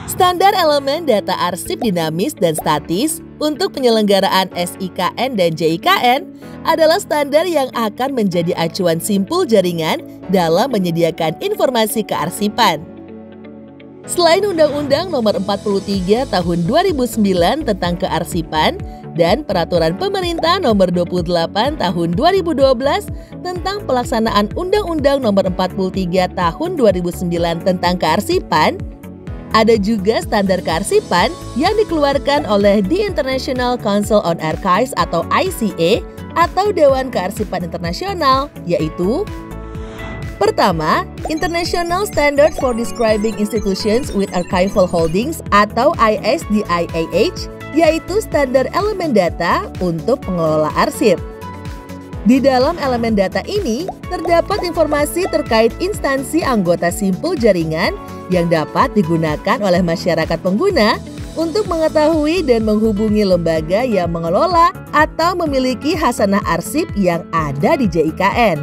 Standar elemen data arsip dinamis dan statis untuk penyelenggaraan SIKN dan JIKN adalah standar yang akan menjadi acuan simpul jaringan dalam menyediakan informasi kearsipan. Selain Undang-Undang Nomor 43 Tahun 2009 tentang Kearsipan dan Peraturan Pemerintah Nomor 28 Tahun 2012 tentang pelaksanaan Undang-Undang Nomor 43 Tahun 2009 tentang Kearsipan, ada juga standar kearsipan yang dikeluarkan oleh The International Council on Archives atau ICA atau Dewan Kearsipan Internasional, yaitu pertama, International Standard for Describing Institutions with Archival Holdings atau ISDIAH, yaitu standar elemen data untuk pengelola arsip. Di dalam elemen data ini, terdapat informasi terkait instansi anggota simpul jaringan yang dapat digunakan oleh masyarakat pengguna untuk mengetahui dan menghubungi lembaga yang mengelola atau memiliki hasanah arsip yang ada di JIKN.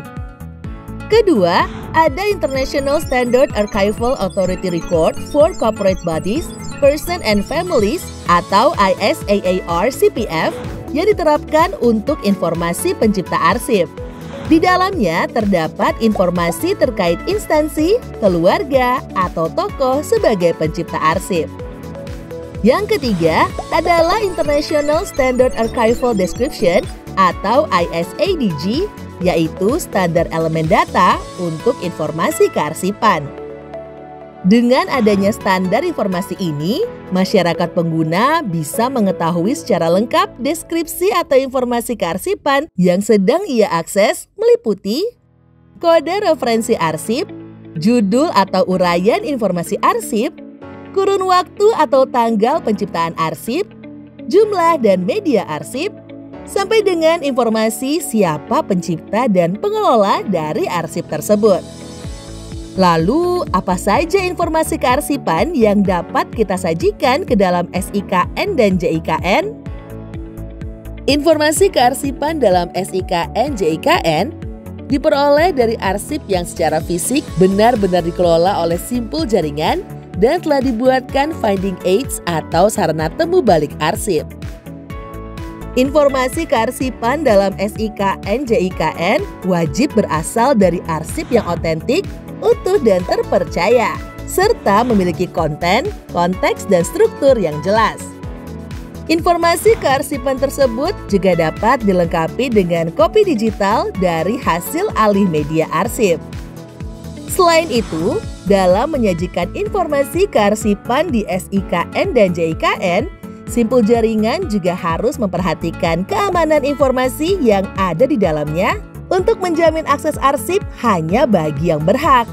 Kedua, ada International Standard Archival Authority Record for Corporate Bodies, Person and Families atau ISAAR-CPF yang diterapkan untuk informasi pencipta arsip. Di dalamnya terdapat informasi terkait instansi, keluarga, atau tokoh sebagai pencipta arsip. Yang ketiga adalah International Standard Archival Description atau ISADG, yaitu standar elemen data untuk informasi kearsipan. Dengan adanya standar informasi ini, masyarakat pengguna bisa mengetahui secara lengkap deskripsi atau informasi kearsipan yang sedang ia akses meliputi kode referensi arsip, judul atau uraian informasi arsip, kurun waktu atau tanggal penciptaan arsip, jumlah dan media arsip, sampai dengan informasi siapa pencipta dan pengelola dari arsip tersebut. Lalu, apa saja informasi kearsipan yang dapat kita sajikan ke dalam SIKN dan JIKN? Informasi kearsipan dalam SIKN JIKN diperoleh dari arsip yang secara fisik benar-benar dikelola oleh simpul jaringan dan telah dibuatkan finding aids atau sarana temu balik arsip. Informasi kearsipan dalam SIKN JIKN wajib berasal dari arsip yang otentik, utuh dan terpercaya, serta memiliki konten, konteks, dan struktur yang jelas. Informasi kearsipan tersebut juga dapat dilengkapi dengan kopi digital dari hasil alih media arsip. Selain itu, dalam menyajikan informasi kearsipan di SIKN dan JIKN, simpul jaringan juga harus memperhatikan keamanan informasi yang ada di dalamnya untuk menjamin akses arsip hanya bagi yang berhak.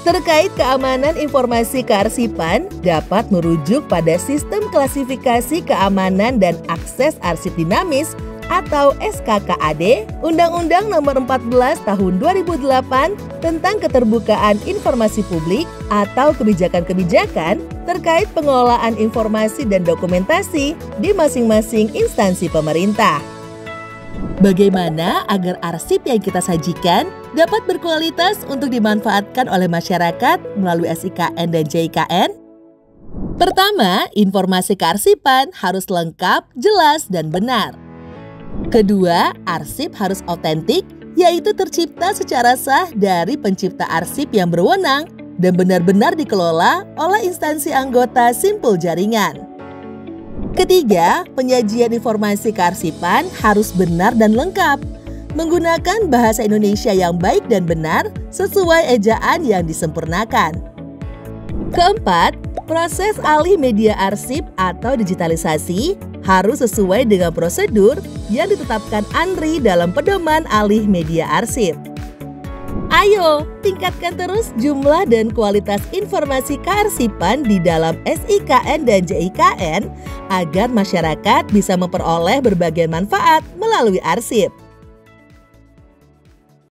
Terkait keamanan informasi kearsipan dapat merujuk pada Sistem Klasifikasi Keamanan dan Akses Arsip Dinamis atau SKKAD, Undang-Undang Nomor 14 Tahun 2008 tentang Keterbukaan Informasi Publik atau kebijakan-kebijakan terkait pengelolaan informasi dan dokumentasi di masing-masing instansi pemerintah. Bagaimana agar arsip yang kita sajikan dapat berkualitas untuk dimanfaatkan oleh masyarakat melalui SIKN dan JIKN? Pertama, informasi kearsipan harus lengkap, jelas, dan benar. Kedua, arsip harus otentik, yaitu tercipta secara sah dari pencipta arsip yang berwenang dan benar-benar dikelola oleh instansi anggota simpul jaringan. Ketiga, penyajian informasi kearsipan harus benar dan lengkap, menggunakan bahasa Indonesia yang baik dan benar sesuai ejaan yang disempurnakan. Keempat, proses alih media arsip atau digitalisasi harus sesuai dengan prosedur yang ditetapkan ANRI dalam Pedoman Alih Media Arsip. Ayo, tingkatkan terus jumlah dan kualitas informasi kearsipan di dalam SIKN dan JIKN agar masyarakat bisa memperoleh berbagai manfaat melalui arsip.